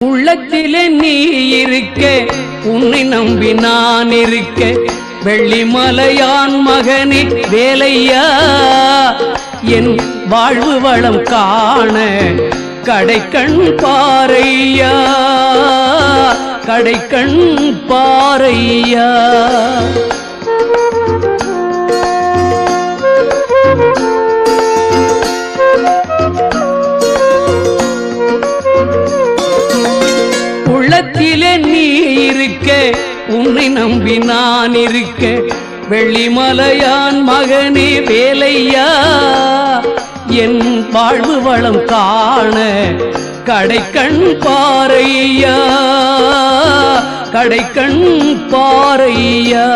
உள்ளத்திலே நீ இருக்க, உன்னை நம்பி நான் இருக்க, வெள்ளிமலையான் மகனே வேலையா, என் வாழ்வு வளம் காண கடைக்கண் பாரையா, கடைக்கண் பாரையா. உள்ளத்திலே நீ இருக்க, உன்னை நம்பி நான் இருக்க, வெள்ளிமலையான் மகனே வேலையா, என் வாழ்வு வளம் காண கடைக்கண் பாரையா, கடைக்கண் பாரையா.